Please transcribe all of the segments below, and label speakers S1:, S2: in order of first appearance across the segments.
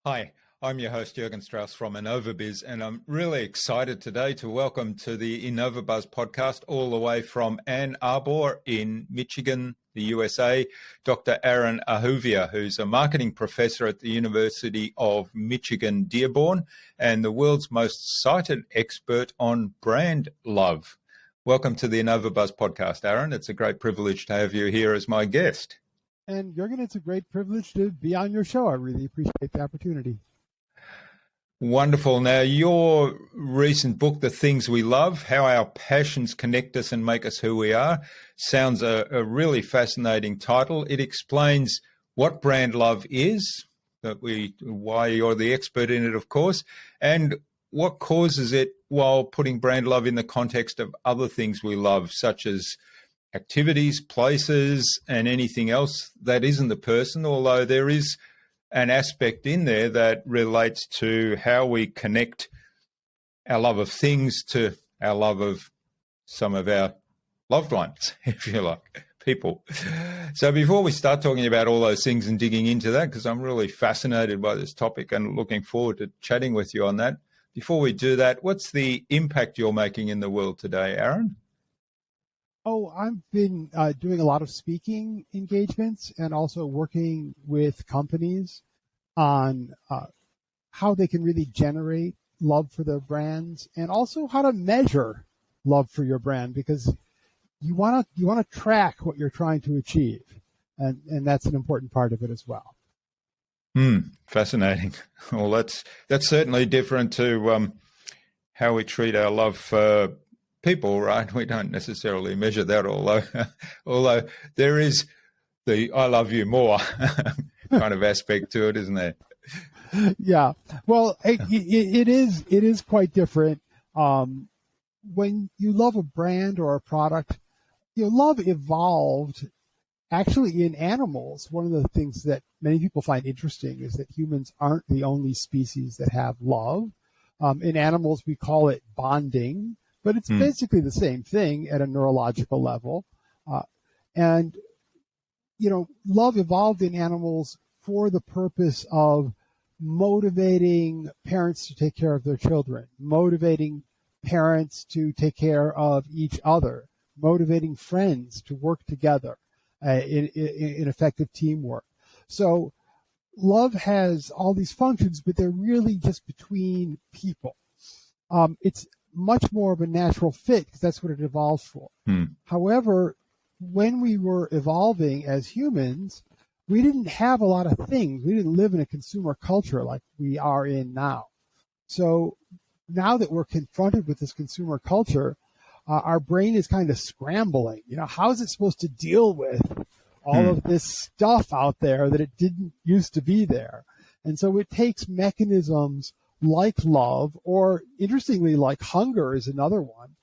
S1: Hi, I'm your host, Jürgen Strauss from Innova.Buzz, and I'm really excited today to welcome to the Innova.Buzz podcast all the way from Ann Arbor in Michigan, the USA, Dr. Aaron Ahuvia, who's a marketing professor at the University of Michigan-Dearborn and the world's most cited expert on brand love. Welcome to the Innova.Buzz podcast, Aaron. It's a great privilege to have you here as my guest.
S2: And Jürgen, it's a great privilege to be on your show. I really appreciate the opportunity.
S1: Wonderful. Now, your recent book, The Things We Love, How Our Passions Connect Us and Make Us Who We Are, sounds a really fascinating title. It explains what brand love is, why you're the expert in it, of course, and what causes it, while putting brand love in the context of other things we love, such as activities, places, and anything else that isn't the person, although there is an aspect in there that relates to how we connect our love of things to our love of some of our loved ones, if you like, people. So before we start talking about all those things and digging into that, because I'm really fascinated by this topic and looking forward to chatting with you on that, before we do that, what's the impact you're making in the world today, Aaron?
S2: Oh, I've been doing a lot of speaking engagements and also working with companies on how they can really generate love for their brands and also how to measure love for your brand, because you want to track what you're trying to achieve, and that's an important part of it as well.
S1: Fascinating. Well, that's certainly different to how we treat our love for people, right? We don't necessarily measure that, although there is the "I love you more" kind of aspect to it, isn't there?
S2: Yeah. Well, it is quite different. When you love a brand or a product, love evolved actually in animals. One of the things that many people find interesting is that humans aren't the only species that have love. In animals, we call it bonding, but it's basically the same thing at a neurological level. And love evolved in animals for the purpose of motivating parents to take care of their children, motivating parents to take care of each other, motivating friends to work together in effective teamwork. So love has all these functions, but they're really just between people. It's much more of a natural fit because that's what it evolved for. However, when we were evolving as humans, we didn't have a lot of things. We didn't live in a consumer culture like we are in now. So now that we're confronted with this consumer culture, our brain is kind of scrambling. How is it supposed to deal with all of this stuff out there that it didn't used to be there? And so it takes mechanisms like love, or interestingly, like hunger is another one.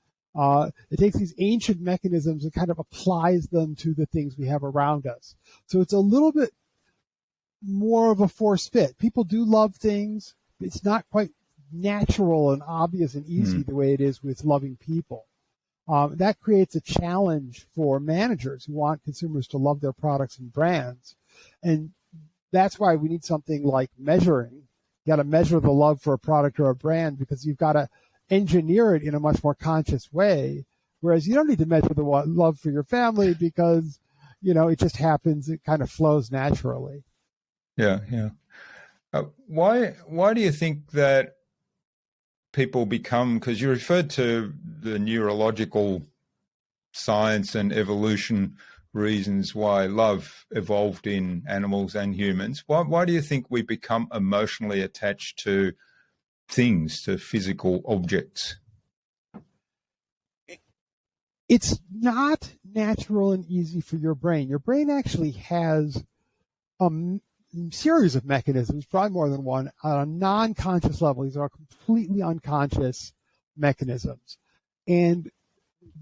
S2: It takes these ancient mechanisms and kind of applies them to the things we have around us. So it's a little bit more of a force fit. People do love things. It's not quite natural and obvious and easy the way it is with loving people. That creates a challenge for managers who want consumers to love their products and brands. And that's why we need something like measuring. You got to measure the love for a product or a brand, because you've got to engineer it in a much more conscious way. Whereas you don't need to measure the love for your family because, it just happens. It kind of flows naturally.
S1: Yeah. Why do you think that people become, because you referred to the neurological science and evolution reasons why love evolved in animals and humans. Why do you think we become emotionally attached to things, to physical objects?
S2: It's not natural and easy for your brain. Your brain actually has a series of mechanisms, probably more than one, on a non-conscious level. These are completely unconscious mechanisms. And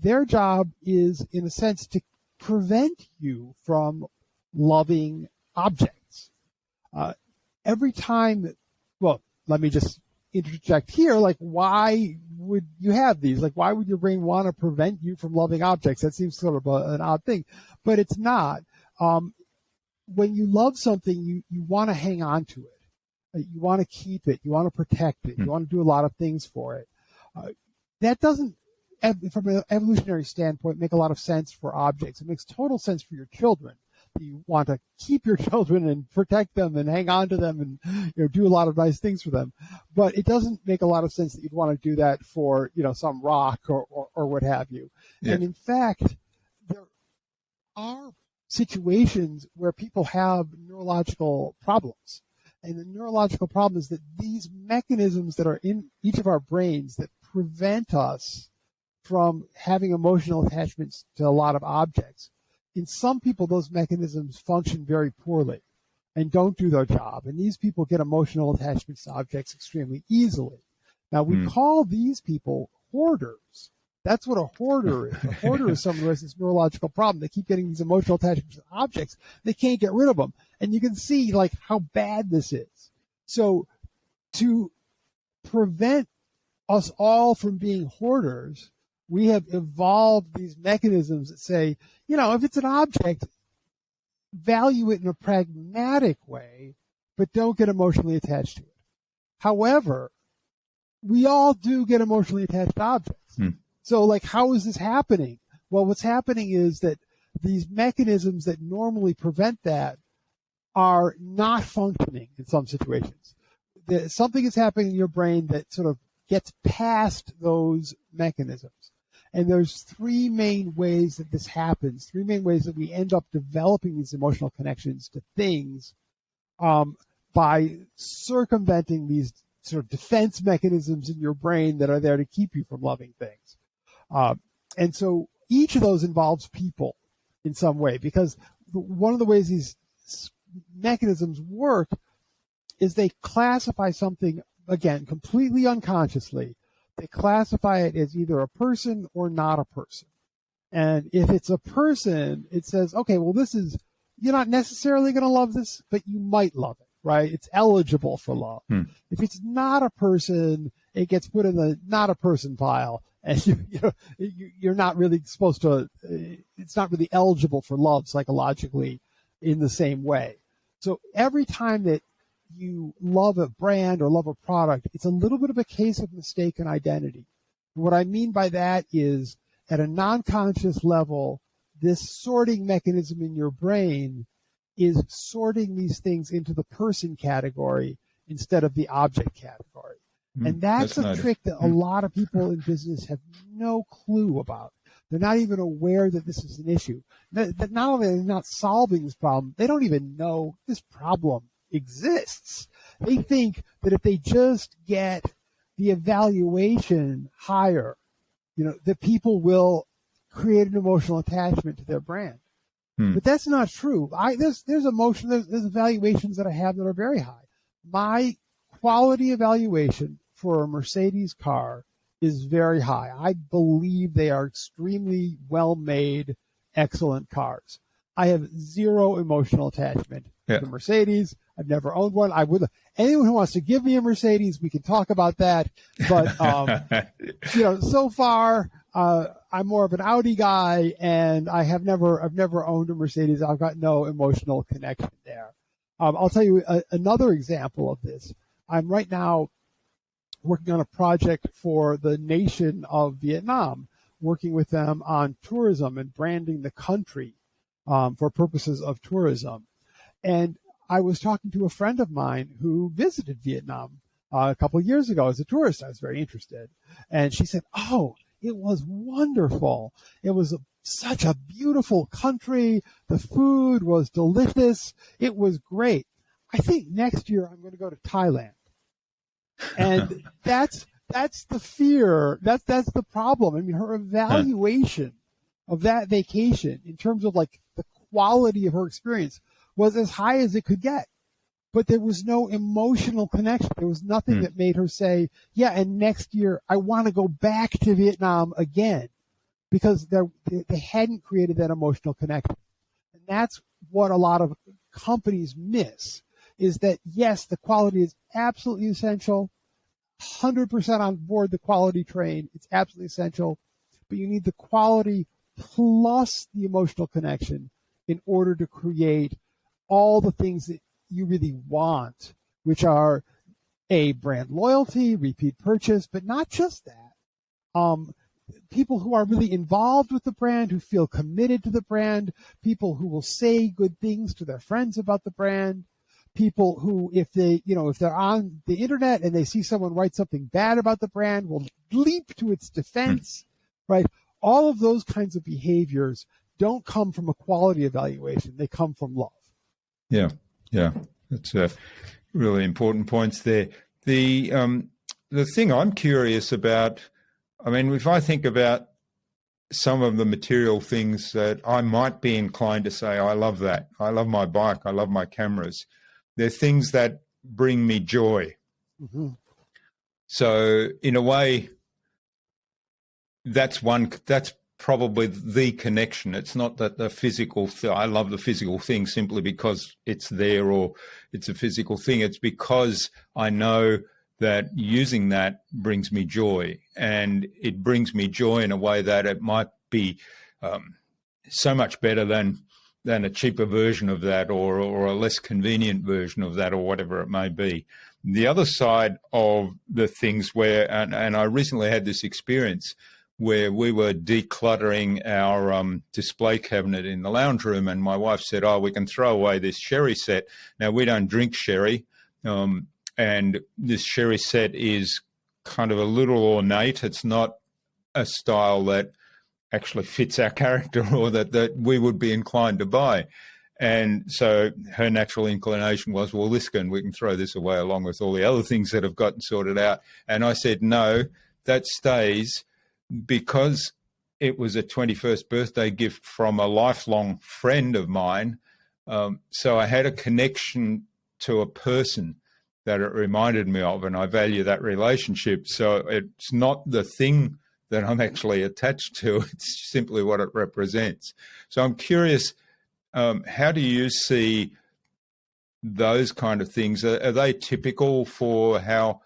S2: their job is, in a sense, to prevent you from loving objects. Every time, let me just interject here, why would you have these? Why would your brain want to prevent you from loving objects? That seems sort of an odd thing, but it's not. When you love something, you want to hang on to it. You want to keep it. You want to protect it. You want to do a lot of things for it. That doesn't, from an evolutionary standpoint, make a lot of sense for objects. It makes total sense for your children. You want to keep your children and protect them and hang on to them and do a lot of nice things for them. But it doesn't make a lot of sense that you'd want to do that for some rock or what have you. Yeah. And in fact, there are situations where people have neurological problems. And the neurological problem is that these mechanisms that are in each of our brains that prevent us from having emotional attachments to a lot of objects. In some people, those mechanisms function very poorly and don't do their job. And these people get emotional attachments to objects extremely easily. Now, we call these people hoarders. That's what a hoarder is. A hoarder is someone who has this neurological problem. They keep getting these emotional attachments to objects. They can't get rid of them. And you can see, how bad this is. So to prevent us all from being hoarders, we have evolved these mechanisms that say, if it's an object, value it in a pragmatic way, but don't get emotionally attached to it. However, we all do get emotionally attached to objects. So, how is this happening? Well, what's happening is that these mechanisms that normally prevent that are not functioning in some situations. Something is happening in your brain that sort of gets past those mechanisms. And there's three main ways that this happens, three main ways that we end up developing these emotional connections to things by circumventing these sort of defense mechanisms in your brain that are there to keep you from loving things. And so each of those involves people in some way, because one of the ways these mechanisms work is they classify something, again, completely unconsciously. They classify it as either a person or not a person. And if it's a person, it says, okay, well, you're not necessarily going to love this, but you might love it, right? It's eligible for love. If it's not a person, it gets put in the not a person pile. And you're not really supposed to, it's not really eligible for love psychologically in the same way. So every time that you love a brand or love a product, it's a little bit of a case of mistaken identity. And what I mean by that is, at a non-conscious level, this sorting mechanism in your brain is sorting these things into the person category instead of the object category. And that's a trick that a lot of people in business have no clue about. They're not even aware that this is an issue. That not only are they not solving this problem, they don't even know this problem exists. They think that if they just get the evaluation higher, that people will create an emotional attachment to their brand. But that's not true. There's evaluations that I have that are very high. My quality evaluation for a Mercedes car is very high. I believe they are extremely well-made, excellent cars. I have zero emotional attachment to Mercedes. I've never owned one. Anyone who wants to give me a Mercedes, we can talk about that. But so far, I'm more of an Audi guy, and I've never owned a Mercedes. I've got no emotional connection there. I'll tell you another example of this. I'm right now working on a project for the nation of Vietnam, working with them on tourism and branding the country for purposes of tourism. And I was talking to a friend of mine who visited Vietnam a couple of years ago as a tourist. I was very interested. And she said, oh, it was wonderful. It was such a beautiful country. The food was delicious. It was great. I think next year I'm going to go to Thailand. And that's the fear. That's the problem. I mean, her evaluation of that vacation in terms of the quality of her experience was as high as it could get. But there was no emotional connection. There was nothing that made her say, yeah, and next year I want to go back to Vietnam again, because they hadn't created that emotional connection. And that's what a lot of companies miss, is that, yes, the quality is absolutely essential, 100% on board the quality train. It's absolutely essential, but you need the quality plus the emotional connection in order to create all the things that you really want which are brand loyalty, repeat purchase, but not just that. People who are really involved with the brand, who feel committed to the brand, people who will say good things to their friends about the brand, people who, if they're on the internet and they see someone write something bad about the brand, will leap to its defense, right? All of those kinds of behaviors don't come from a quality evaluation. They come from love.
S1: Yeah. That's really important points there. The thing I'm curious about, I mean, if I think about some of the material things that I might be inclined to say, I love that. I love my bike. I love my cameras. They're things that bring me joy.
S2: Mm-hmm.
S1: So in a way, that's probably the connection. It's not that the physical, I love the physical thing simply because it's there or it's a physical thing. It's because I know that using that brings me joy, and it brings me joy in a way that it might be so much better than a cheaper version of that or a less convenient version of that or whatever it may be. The other side of the things where, and I recently had this experience where we were decluttering our display cabinet in the lounge room, and my wife said, we can throw away this sherry set. Now, we don't drink sherry, and this sherry set is kind of a little ornate. It's not a style that actually fits our character or that we would be inclined to buy. And so her natural inclination was, well, we can throw this away along with all the other things that have gotten sorted out. And I said, no, that stays, because it was a 21st birthday gift from a lifelong friend of mine. So I had a connection to a person that it reminded me of, and I value that relationship. So it's not the thing that I'm actually attached to, it's simply what it represents. So I'm curious, how do you see those kind of things? Are they typical for how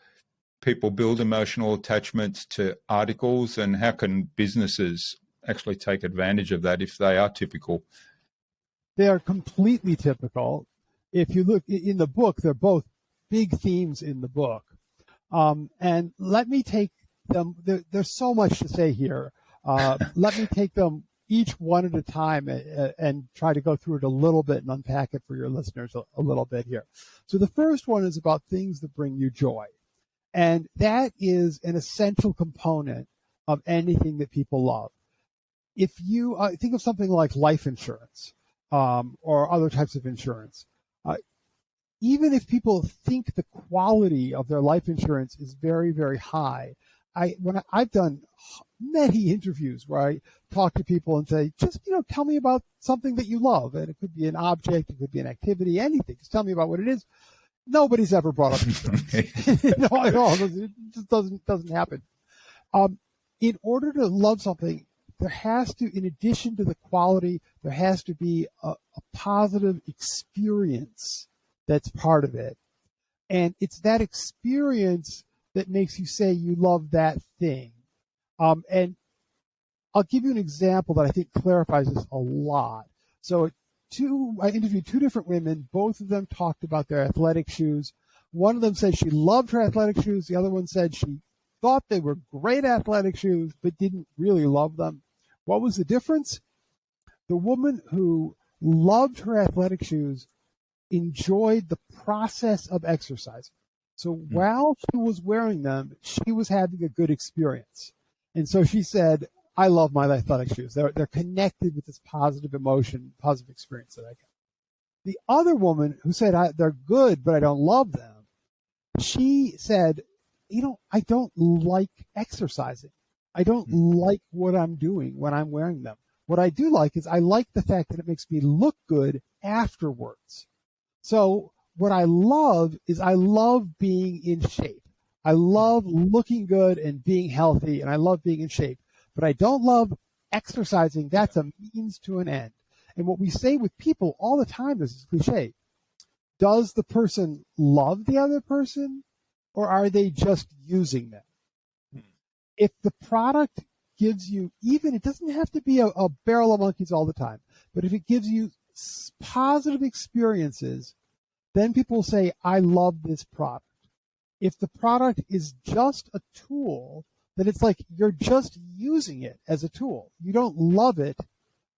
S1: people build emotional attachments to articles, and how can businesses actually take advantage of that if they are typical?
S2: They are completely typical. If you look in the book, they're both big themes in the book. And let me take them, there's so much to say here. Let me take them each one at a time and try to go through it a little bit and unpack it for your listeners a little bit here. So the first one is about things that bring you joy. And that is an essential component of anything that people love. If you think of something like life insurance or other types of insurance, even if people think the quality of their life insurance is very, very high, I've done many interviews where I talk to people and say, just, tell me about something that you love. And it could be an object, it could be an activity, anything. Just tell me about what it is. Nobody's ever brought up insurance. No, at all. It just doesn't happen. In order to love something, there has to, in addition to the quality, there has to be a positive experience that's part of it. And it's that experience that makes you say you love that thing. And I'll give you an example that I think clarifies this a lot. So I interviewed two different women. Both of them talked about their athletic shoes. One of them said she loved her athletic shoes. The other one said she thought they were great athletic shoes, but didn't really love them. What was the difference? The woman who loved her athletic shoes enjoyed the process of exercising. So while she was wearing them, she was having a good experience. And so she said, I love my athletic shoes. They're connected with this positive emotion, positive experience that I get. The other woman who said, they're good, but I don't love them, she said, I don't like exercising. I don't like what I'm doing when I'm wearing them. What I do like is I like the fact that it makes me look good afterwards. So what I love is I love being in shape. I love looking good and being healthy, and I love being in shape. But I don't love exercising. That's a means to an end. And what we say with people all the time, this is cliche, does the person love the other person, or are they just using them? If the product gives you, even, it doesn't have to be a barrel of monkeys all the time, but if it gives you positive experiences, then people will say, I love this product. If the product is just a tool, then it's like you're just using it as a tool. You don't love it,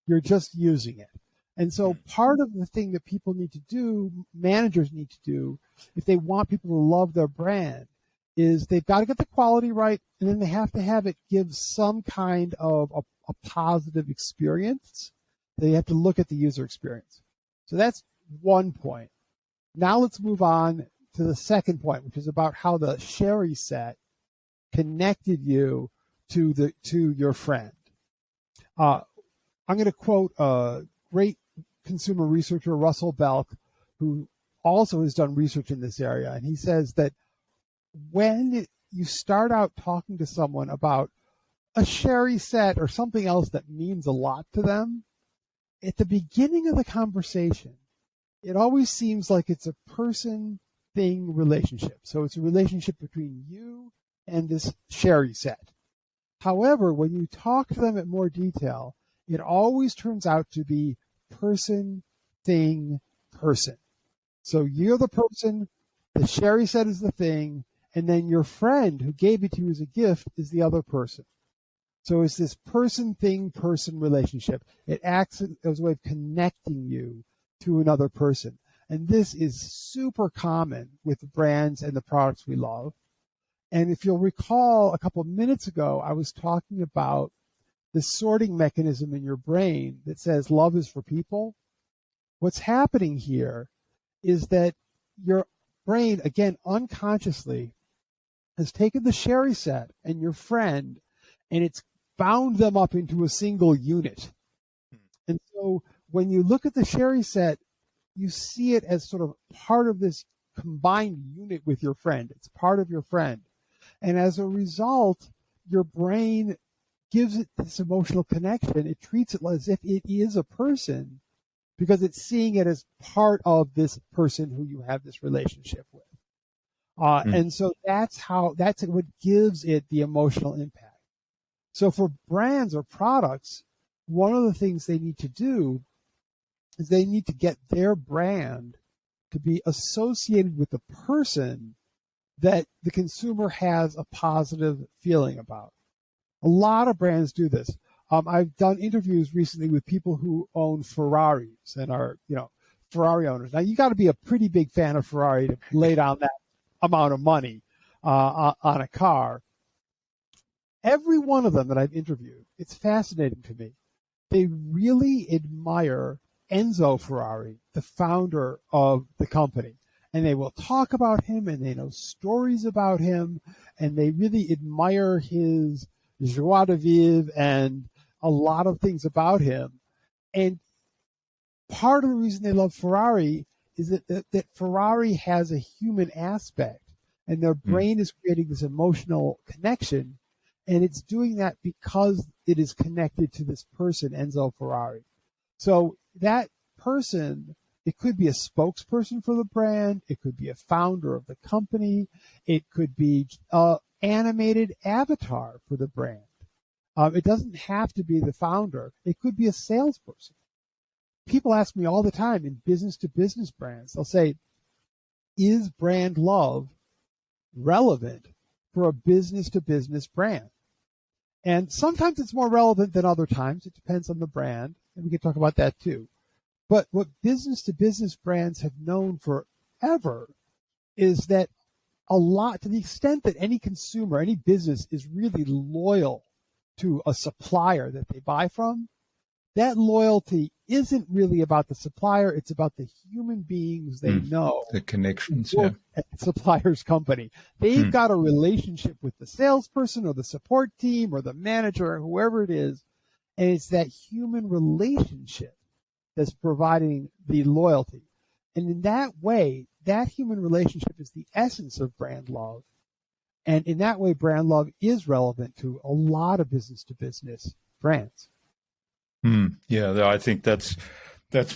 S2: you're just using it. And so part of the thing that people need to do, managers need to do, if they want people to love their brand, is they've got to get the quality right, and then they have to have it give some kind of a positive experience. They have to look at the user experience. So that's one point. Now let's move on to the second point, which is about how the Sherry set connected you to your friend. I'm going to quote a great consumer researcher, Russell Belk, who also has done research in this area, and he says that when you start out talking to someone about a Sherry set or something else that means a lot to them, at the beginning of the conversation, it always seems like it's a person-thing relationship. So it's a relationship between you and this Sherry set. However, when you talk to them in more detail, it always turns out to be person, thing, person. So you're the person, the Sherry set is the thing, and then your friend who gave it to you as a gift is the other person. So it's this person, thing, person relationship. It acts as a way of connecting you to another person. And this is super common with the brands and the products we love. And if you'll recall, a couple of minutes ago, I was talking about the sorting mechanism in your brain that says love is for people. What's happening here is that your brain, again, unconsciously, has taken the Sherry set and your friend, and it's bound them up into a single unit. And so when you look at the Sherry set, you see it as sort of part of this combined unit with your friend. It's part of your friend. And as a result, your brain gives it this emotional connection. It treats it as if it is a person because it's seeing it as part of this person who you have this relationship with. And so that's what gives it the emotional impact. So for brands or products, one of the things they need to do is they need to get their brand to be associated with the person that the consumer has a positive feeling about. A lot of brands do this. I've done interviews recently with people who own Ferraris and are, Ferrari owners. Now, you got to be a pretty big fan of Ferrari to lay down that amount of money on a car. Every one of them that I've interviewed, it's fascinating to me. They really admire Enzo Ferrari, the founder of the company. And they will talk about him, and they know stories about him, and they really admire his joie de vivre and a lot of things about him. And part of the reason they love Ferrari is that Ferrari has a human aspect, and their brain is creating this emotional connection, and it's doing that because it is connected to this person, Enzo Ferrari. So that person, it could be a spokesperson for the brand, it could be a founder of the company, it could be an animated avatar for the brand. It doesn't have to be the founder. It could be a salesperson. People ask me all the time in business-to-business brands, they'll say, is brand love relevant for a business-to-business brand? And sometimes it's more relevant than other times. It depends on the brand, and we can talk about that too. But what business-to-business brands have known forever is that a lot, to the extent that any consumer, any business is really loyal to a supplier that they buy from, that loyalty isn't really about the supplier. It's about the human beings they know.
S1: The connections,
S2: work at the supplier's company. They've got a relationship with the salesperson or the support team or the manager or whoever it is, and it's that human relationship that's providing the loyalty. And in that way, that human relationship is the essence of brand love. And in that way, brand love is relevant to a lot of business-to-business brands.
S1: Yeah, I think that's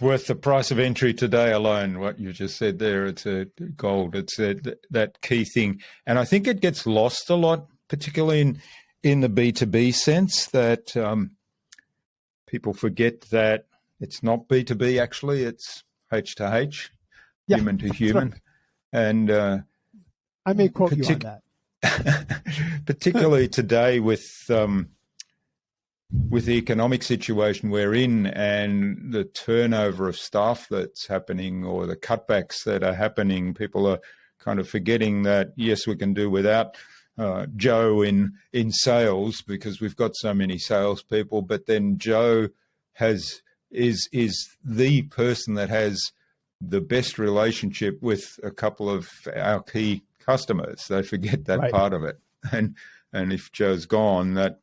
S1: worth the price of entry today alone, what you just said there. It's a gold. It's that key thing. And I think it gets lost a lot, particularly in the B2B sense, that people forget that it's not B2B, actually. It's H to H.
S2: Yeah,
S1: human to
S2: that's
S1: human.
S2: right.
S1: And
S2: I may quote you on that.
S1: particularly today with the economic situation we're in and the turnover of staff that's happening, or the cutbacks that are happening, people are kind of forgetting that, yes, we can do without Joe in sales because we've got so many salespeople, but then Joe is the person that has the best relationship with a couple of our key customers. They forget that
S2: Right.
S1: part of it. And if Joe's gone, that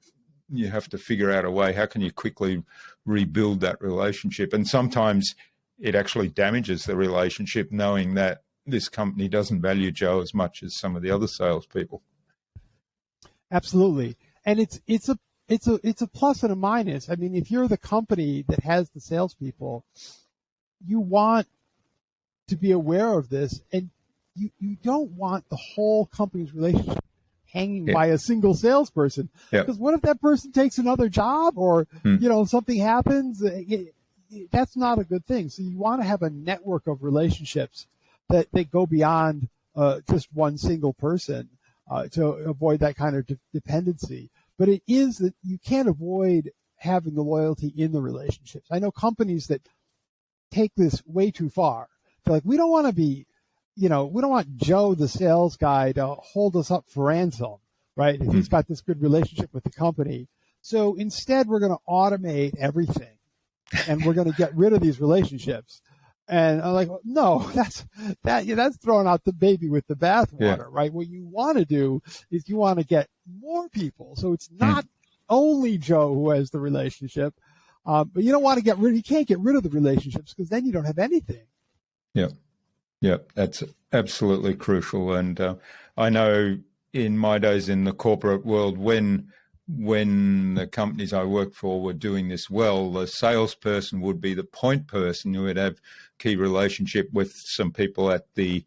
S1: you have to figure out a way, how can you quickly rebuild that relationship? And sometimes it actually damages the relationship knowing that this company doesn't value Joe as much as some of the other salespeople.
S2: Absolutely. And it's a plus and a minus. I mean, if you're the company that has the salespeople, you want to be aware of this, and you don't want the whole company's relationship hanging by a single salesperson. Because what if that person takes another job, or something happens? That's not a good thing. So you want to have a network of relationships that go beyond just one single person to avoid that kind of dependency. But it is that you can't avoid having the loyalty in the relationships. I know companies that take this way too far. They're like, we don't want to be, we don't want Joe, the sales guy, to hold us up for ransom, right? If he's got this good relationship with the company. So instead, we're going to automate everything, and we're going to get rid of these relationships. And I'm like, no, that's throwing out the baby with the bathwater, right? What you want to do is you want to get more people. So it's not only Joe who has the relationship, but you don't want to you can't get rid of the relationships, because then you don't have anything.
S1: Yeah, that's absolutely crucial. And I know in my days in the corporate world, when the companies I worked for were doing this well, the salesperson would be the point person who would have key relationship with some people at the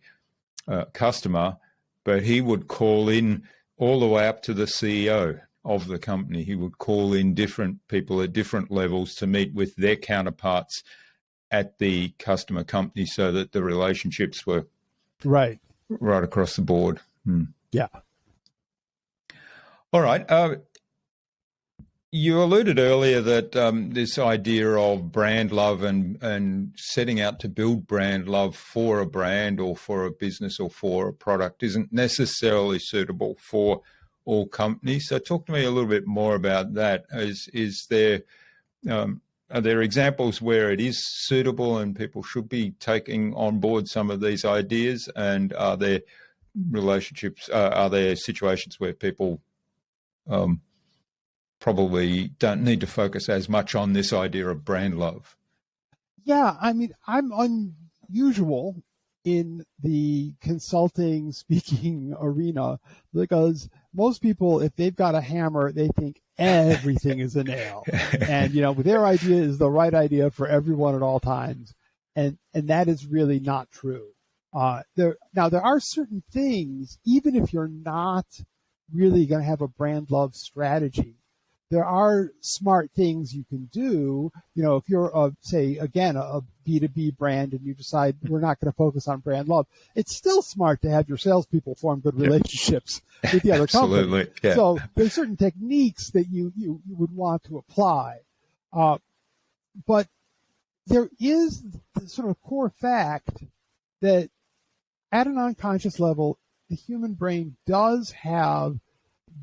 S1: customer, but he would call in all the way up to the CEO of the company. He would call in different people at different levels to meet with their counterparts at the customer company, so that the relationships were right across the board.
S2: Yeah.
S1: All right. You alluded earlier that this idea of brand love and setting out to build brand love for a brand or for a business or for a product isn't necessarily suitable for all companies. So talk to me a little bit more about that. Are there examples where it is suitable and people should be taking on board some of these ideas? And are there situations where people probably don't need to focus as much on this idea of brand love?
S2: Yeah, I mean, I'm unusual in the consulting speaking arena, because most people, if they've got a hammer, they think everything is a nail. And, their idea is the right idea for everyone at all times. And that is really not true. There are certain things, even if you're not really going to have a brand love strategy, there are smart things you can do. If you're, say, again, a B2B brand, and you decide we're not going to focus on brand love, it's still smart to have your salespeople form good relationships with the other company. Yeah. So there's certain techniques that you would want to apply. But there is the sort of core fact that at an unconscious level, the human brain does have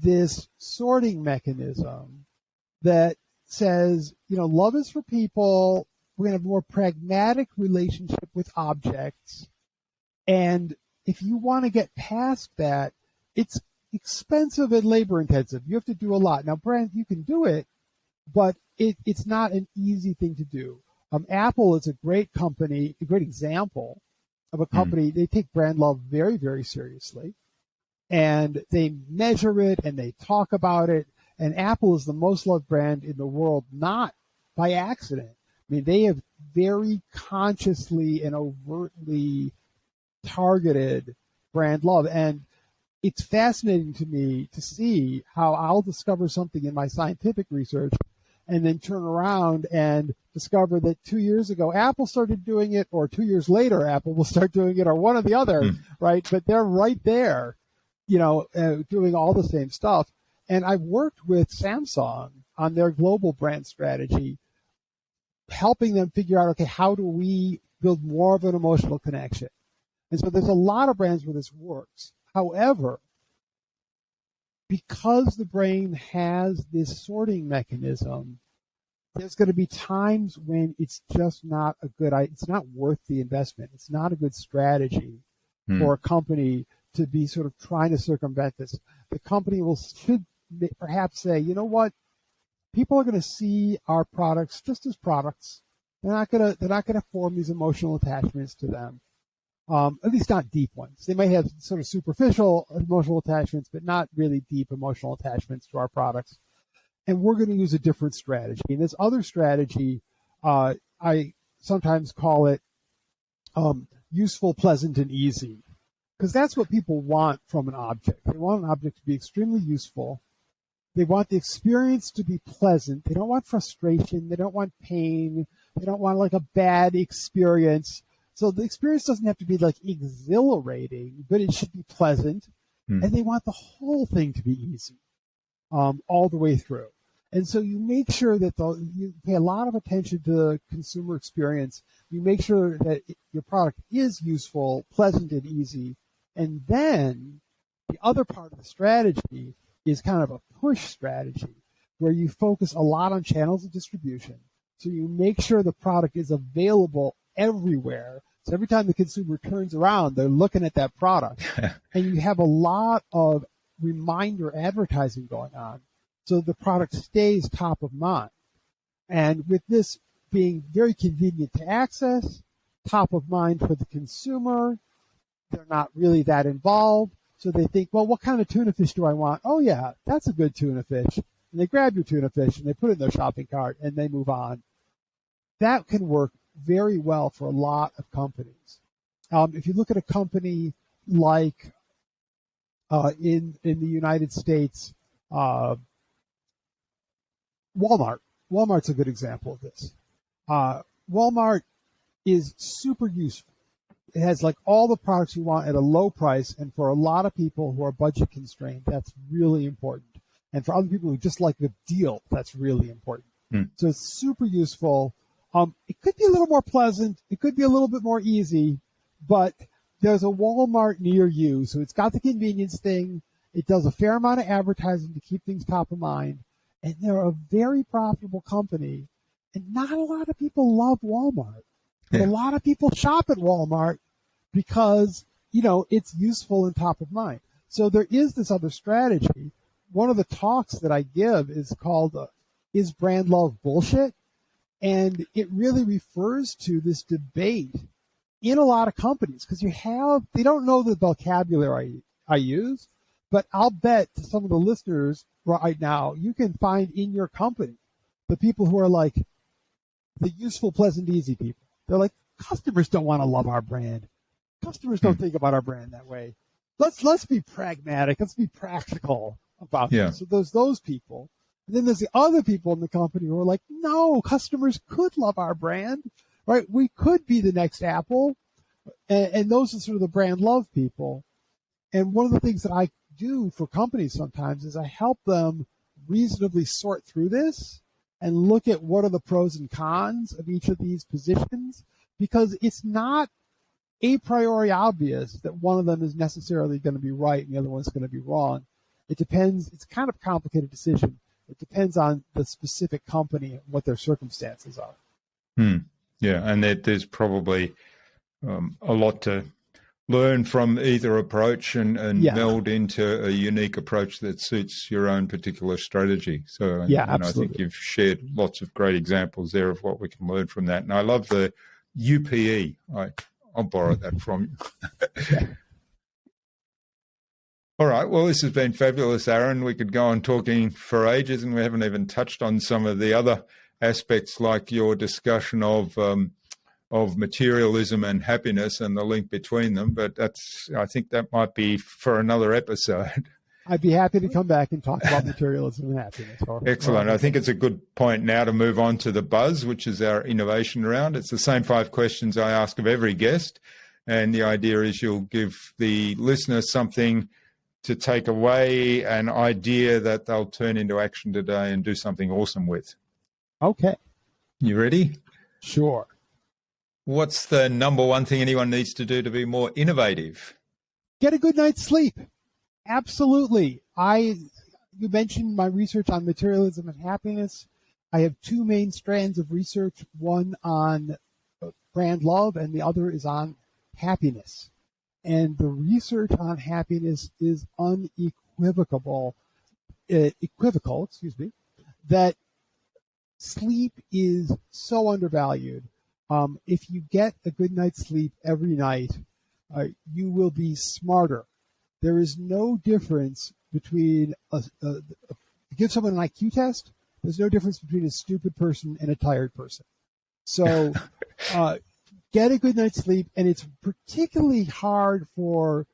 S2: this sorting mechanism that says, love is for people. We're going to have a more pragmatic relationship with objects. And if you want to get past that, it's expensive and labor intensive. You have to do a lot. Now, brand, you can do it, but it's not an easy thing to do. Apple is a great company, a great example of a company. They take brand love very, very seriously. And they measure it and they talk about it. And Apple is the most loved brand in the world, not by accident. I mean, they have very consciously and overtly targeted brand love. And it's fascinating to me to see how I'll discover something in my scientific research, and then turn around and discover that 2 years ago Apple started doing it, or 2 years later Apple will start doing it, or one or the other, right? But they're right there, doing all the same stuff. And I've worked with Samsung on their global brand strategy, helping them figure out, okay, how do we build more of an emotional connection? And so there's a lot of brands where this works. However, because the brain has this sorting mechanism, there's going to be times when it's just not it's not worth the investment. It's not a good strategy for a company to be sort of trying to circumvent this. The company should perhaps say, you know what? People are going to see our products just as products. They're not going to form these emotional attachments to them. At least not deep ones. They may have sort of superficial emotional attachments, but not really deep emotional attachments to our products. And we're going to use a different strategy. And this other strategy, I sometimes call it useful, pleasant, and easy, because that's what people want from an object. They want an object to be extremely useful. They want the experience to be pleasant. They don't want frustration. They don't want pain. They don't want like a bad experience. So the experience doesn't have to be like exhilarating, but it should be pleasant. And they want the whole thing to be easy, all the way through. And so you make sure that you pay a lot of attention to the consumer experience. You make sure that your product is useful, pleasant, and easy. And then the other part of the strategy is kind of a push strategy, where you focus a lot on channels of distribution. So you make sure the product is available everywhere. So every time the consumer turns around, they're looking at that product. And you have a lot of reminder advertising going on, so the product stays top of mind. And with this being very convenient to access, top of mind for the consumer, they're not really that involved. So they think, well, what kind of tuna fish do I want? Oh, yeah, that's a good tuna fish. And they grab your tuna fish and they put it in their shopping cart and they move on. That can work very well for a lot of companies. If you look at a company like in the United States, Walmart's a good example of this. Walmart is super useful. It has like all the products you want at a low price, and for a lot of people who are budget constrained, that's really important. And for other people who just like the deal, that's really important. So it's super useful. It could be a little more pleasant. It could be a little bit more easy, but there's a Walmart near you, so it's got the convenience thing. It does a fair amount of advertising to keep things top of mind, and they're a very profitable company. And not a lot of people love Walmart. But a lot of people shop at Walmart because, it's useful and top of mind. So there is this other strategy. One of the talks that I give is called, Is Brand Love Bullshit? And it really refers to this debate in a lot of companies, because they don't know the vocabulary I use, but I'll bet to some of the listeners right now, you can find in your company the people who are like the useful, pleasant, easy people. They're like, customers don't want to love our brand. Customers don't think about our brand that way. Let's be pragmatic. Let's be practical about this. So there's those people. And then there's the other people in the company who are like, no, customers could love our brand, right? We could be the next Apple. And those are sort of the brand love people. And one of the things that I do for companies sometimes is I help them reasonably sort through this and look at what are the pros and cons of each of these positions, because it's not a priori obvious that one of them is necessarily going to be right and the other one's going to be wrong. It depends. It's kind of a complicated decision. It depends on the specific company and what their circumstances are.
S1: Yeah, and there's probably a lot to learn from either approach and meld into a unique approach that suits your own particular strategy. So I think you've shared lots of great examples there of what we can learn from that. And I love the UPE. I'll borrow that from you. All right. Well, this has been fabulous, Aaron. We could go on talking for ages, and we haven't even touched on some of the other aspects, like your discussion of materialism and happiness and the link between them. But I think that might be for another episode.
S2: I'd be happy to come back and talk about materialism and happiness.
S1: Excellent. I think it's a good point now to move on to the buzz, which is our innovation round. It's the same 5 questions I ask of every guest. And the idea is you'll give the listener something to take away, an idea that they'll turn into action today and do something awesome with.
S2: Okay.
S1: You ready?
S2: Sure.
S1: What's the number one thing anyone needs to do to be more innovative?
S2: Get a good night's sleep. Absolutely. You mentioned my research on materialism and happiness. I have 2 main strands of research, one on brand love and the other is on happiness. And the research on happiness is equivocal, that sleep is so undervalued. If you get a good night's sleep every night, you will be smarter. There is no difference between give someone an IQ test. There's no difference between a stupid person and a tired person. So get a good night's sleep, and it's particularly hard for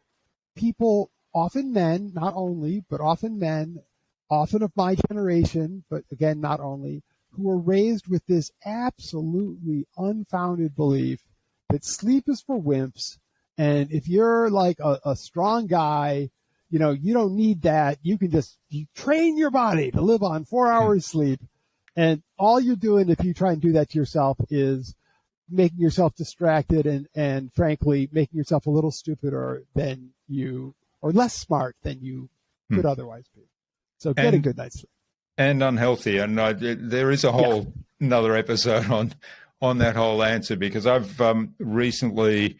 S2: people, often men, not only, but often men, often of my generation, but again, not only, who are raised with this absolutely unfounded belief that sleep is for wimps. And if you're like a strong guy, you don't need that. You train your body to live on 4 hours sleep. And all you're doing if you try and do that to yourself is making yourself distracted and frankly, making yourself a little stupider than you, or less smart than you could otherwise be. So get a good night's sleep.
S1: And unhealthy. And there is a whole another episode on that whole answer, because I've recently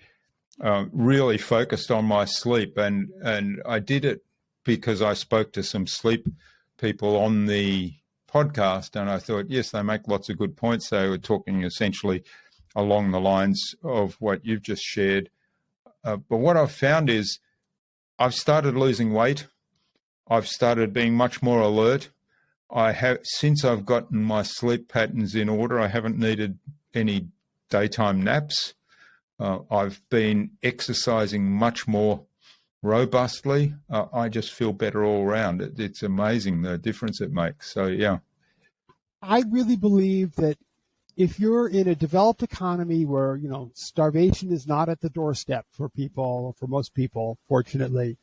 S1: really focused on my sleep, and I did it because I spoke to some sleep people on the podcast, and I thought, yes, they make lots of good points. They were talking essentially along the lines of what you've just shared. But what I've found is I've started losing weight. I've started being much more alert. Since I've gotten my sleep patterns in order, I haven't needed any daytime naps. I've been exercising much more robustly. I just feel better all around. It's amazing the difference it makes. So, yeah.
S2: I really believe that if you're in a developed economy where, starvation is not at the doorstep for people, for most people, fortunately,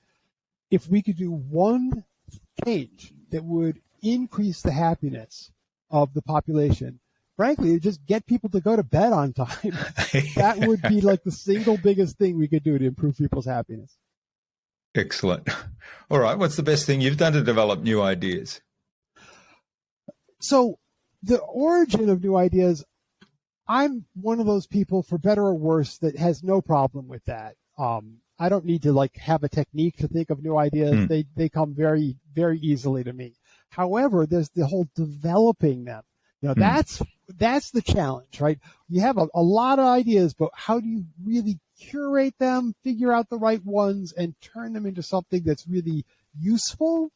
S2: if we could do one change that would increase the happiness of the population, frankly, just get people to go to bed on time. That would be like the single biggest thing we could do to improve people's happiness.
S1: Excellent. All right. What's the best thing you've done to develop new ideas?
S2: So the origin of new ideas, I'm one of those people, for better or worse, that has no problem with that. I don't need to have a technique to think of new ideas. They come very, very easily to me. However, there's the whole developing them. That's the challenge, right? You have a lot of ideas, but how do you really curate them, figure out the right ones, and turn them into something that's really useful?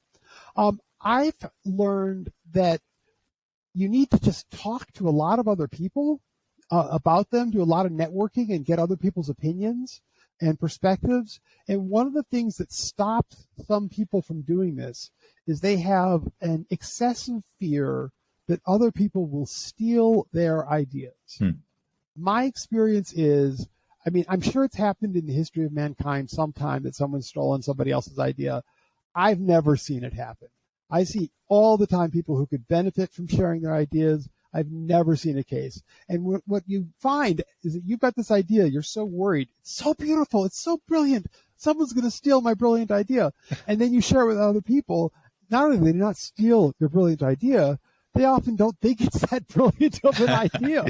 S2: I've learned that you need to just talk to a lot of other people about them, do a lot of networking, and get other people's opinions and perspectives. And one of the things that stops some people from doing this is they have an excessive fear that other people will steal their ideas. My experience is, I'm sure it's happened in the history of mankind sometime that someone's stolen somebody else's idea. I've never seen it happen. I see all the time people who could benefit from sharing their ideas. I've never seen a case. And what you find is that you've got this idea. You're so worried. It's so beautiful. It's so brilliant. Someone's going to steal my brilliant idea. And then you share it with other people. Not only do they not steal your brilliant idea, they often don't think it's that brilliant of an idea.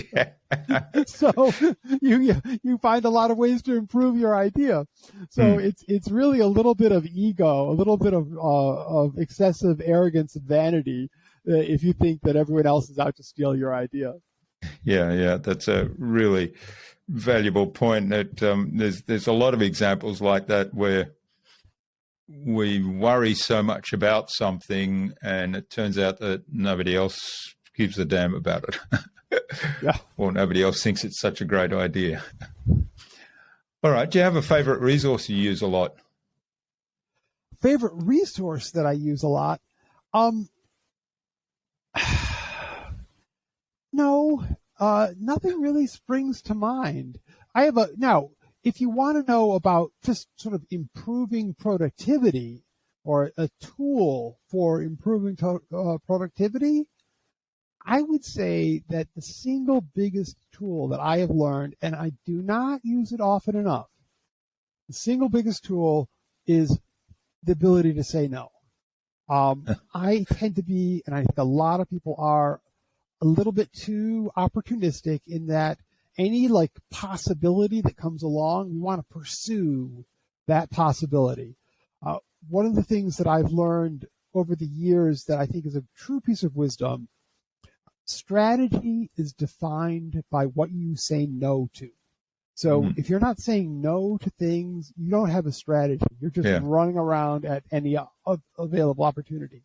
S2: So you find a lot of ways to improve your idea. So it's really a little bit of ego, a little bit of excessive arrogance and vanity if you think that everyone else is out to steal your idea.
S1: Yeah, that's a really valuable point. That there's a lot of examples like that where we worry so much about something and it turns out that nobody else gives a damn about it.
S2: Yeah.
S1: Or nobody else thinks it's such a great idea. All right. Do you have a favorite resource you use a lot?
S2: favorite resource that I use a lot. No, nothing really springs to mind. Now, if you want to know about just sort of improving productivity or a tool for improving productivity, I would say that the single biggest tool that I have learned, and I do not use it often enough, the single biggest tool is the ability to say no. I tend to be, and I think a lot of people are, a little bit too opportunistic in that any like possibility that comes along, we want to pursue that possibility. One of the things that I've learned over the years that I think is a true piece of wisdom, strategy is defined by what you say no to. So if you're not saying no to things, you don't have a strategy. You're just running around at any available opportunity.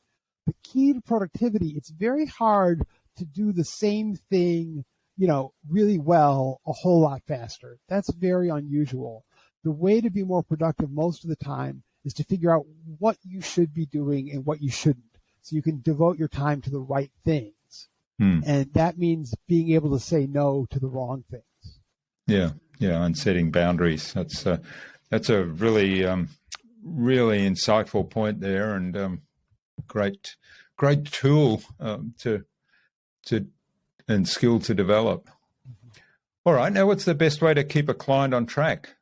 S2: The key to productivity, it's very hard to do the same thing, really well a whole lot faster. That's very unusual. The way to be more productive most of the time is to figure out what you should be doing and what you shouldn't, so you can devote your time to the right things. And that means being able to say no to the wrong things.
S1: Yeah, and setting boundaries. That's a really, really insightful point there, and great tool to and skill to develop. All right, now what's the best way to keep a client on track?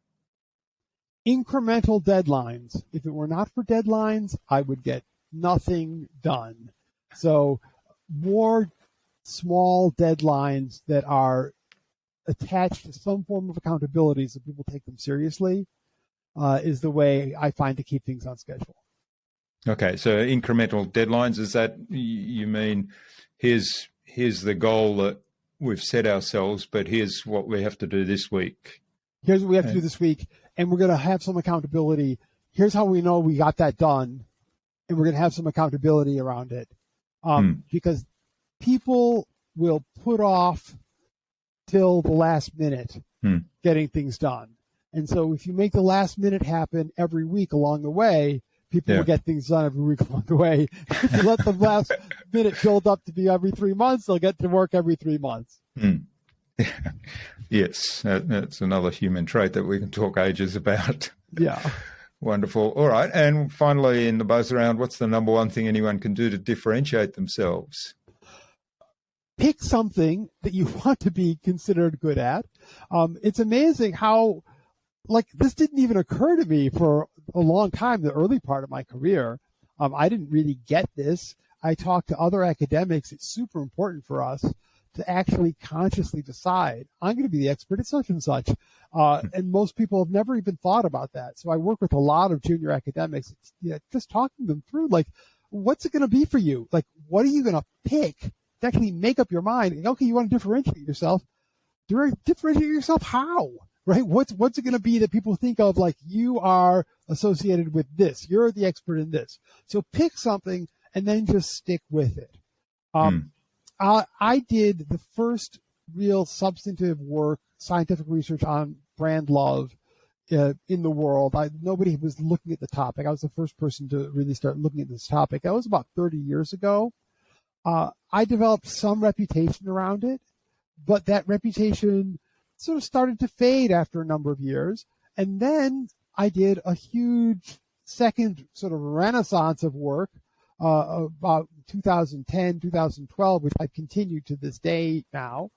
S2: Incremental deadlines. If it were not for deadlines, I would get nothing done. So more small deadlines that are attached to some form of accountability so people take them seriously is the way I find to keep things on schedule.
S1: Okay, so incremental deadlines, is that you mean here's the goal that we've set ourselves, but here's what we have to do this week.
S2: Here's what we have to do this week, and we're going to have some accountability. Here's how we know we got that done, and we're going to have some accountability around it. Because people will put off till the last minute getting things done. And so if you make the last minute happen every week along the way, people will get things done every week along the way. If you let the last minute build up to be every 3 months, they'll get to work every 3 months.
S1: Yes, that's another human trait that we can talk ages about.
S2: Yeah.
S1: Wonderful. All right. And finally, in the buzz round, what's the number one thing anyone can do to differentiate themselves?
S2: Pick something that you want to be considered good at. It's amazing how, this didn't even occur to me for a long time, the early part of my career. I didn't really get this. I talked to other academics. It's super important for us to actually consciously decide, I'm going to be the expert at such and such. And most people have never even thought about that. So I work with a lot of junior academics, just talking them through, what's it going to be for you? What are you going to pick to actually make up your mind? Okay, you want to differentiate yourself. Differentiate yourself how? Right? What's it going to be that people think of you are associated with this? You're the expert in this. So pick something and then just stick with it. I did the first real substantive work, scientific research on brand love in the world. Nobody was looking at the topic. I was the first person to really start looking at this topic. That was about 30 years ago. I developed some reputation around it, but that reputation sort of started to fade after a number of years. And then I did a huge second sort of renaissance of work about 2010, 2012, which I've continued to this day now.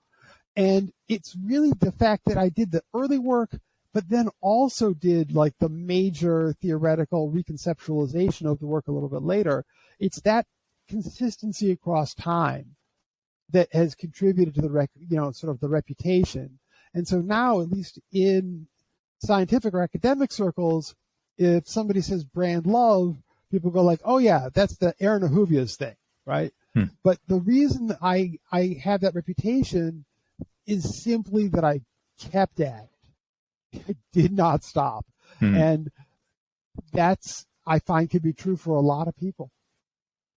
S2: And it's really the fact that I did the early work, but then also did the major theoretical reconceptualization of the work a little bit later. It's that consistency across time that has contributed to the sort of the reputation. And so now, at least in scientific or academic circles, if somebody says brand love, people go oh yeah, that's the Aaron Ahuvia's thing, right? But the reason I have that reputation is simply that I kept at it. I did not stop. And that's, I find, can be true for a lot of people.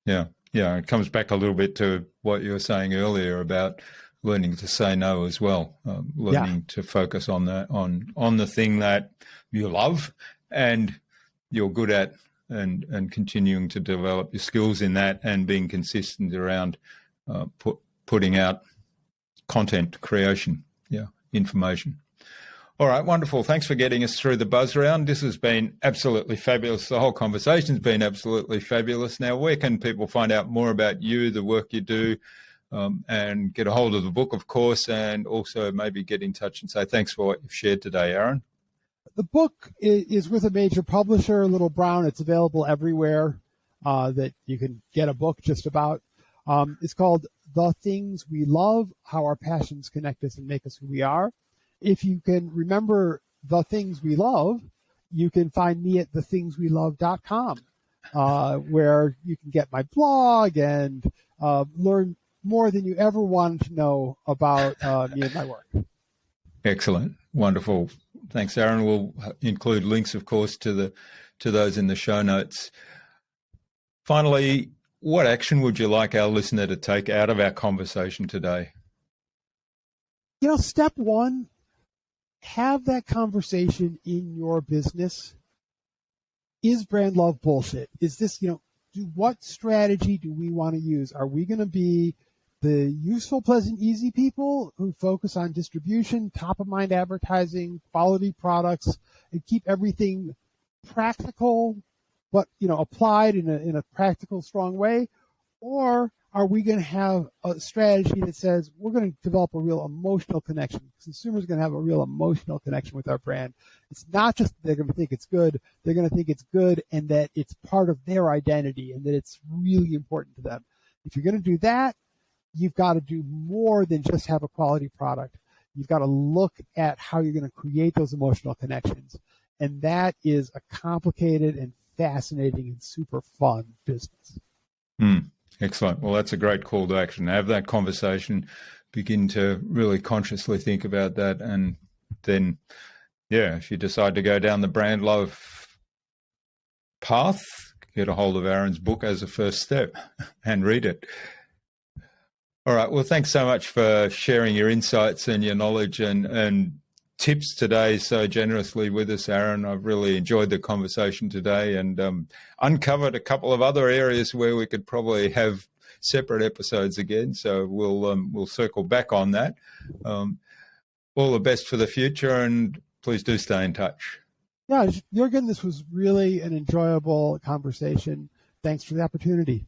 S1: Yeah. It comes back a little bit to what you were saying earlier about learning to say no as well, learning to focus on the thing that you love and you're good at and continuing to develop your skills in that and being consistent around putting out content creation, information. All right, wonderful. Thanks for getting us through the buzz round. This has been absolutely fabulous. The whole conversation's been absolutely fabulous. Now, where can people find out more about you, the work you do, and get a hold of the book, of course, and also maybe get in touch and say thanks for what you've shared today, Aaron?
S2: The book is with a major publisher, Little Brown. It's available everywhere that you can get a book just about. It's called The Things We Love, How Our Passions Connect Us and Make Us Who We Are. If you can remember the things we love, you can find me at thethingswelove.com, where you can get my blog and learn more than you ever wanted to know about me and my work.
S1: Excellent. Wonderful. Thanks, Aaron. We'll include links, of course, to those in the show notes. Finally, what action would you like our listener to take out of our conversation today?
S2: Step one, have that conversation in your business. Is brand love bullshit? Is this, what strategy do we want to use? Are we going to be the useful, pleasant, easy people who focus on distribution, top-of-mind advertising, quality products, and keep everything practical, but applied in a practical, strong way? Or are we going to have a strategy that says we're going to develop a real emotional connection? Consumers are going to have a real emotional connection with our brand. It's not just they're going to think it's good. They're going to think it's good and that it's part of their identity and that it's really important to them. If you're going to do that, you've got to do more than just have a quality product. You've got to look at how you're going to create those emotional connections. And that is a complicated and fascinating and super fun business.
S1: Excellent. Well, that's a great call to action. Have that conversation, begin to really consciously think about that. And then, if you decide to go down the brand love path, get a hold of Aaron's book as a first step and read it. All right. Well, thanks so much for sharing your insights and your knowledge and tips today so generously with us, Aaron. I've really enjoyed the conversation today and uncovered a couple of other areas where we could probably have separate episodes again. So we'll circle back on that. All the best for the future, and please do stay in touch.
S2: Yeah, Jürgen, this was really an enjoyable conversation. Thanks for the opportunity.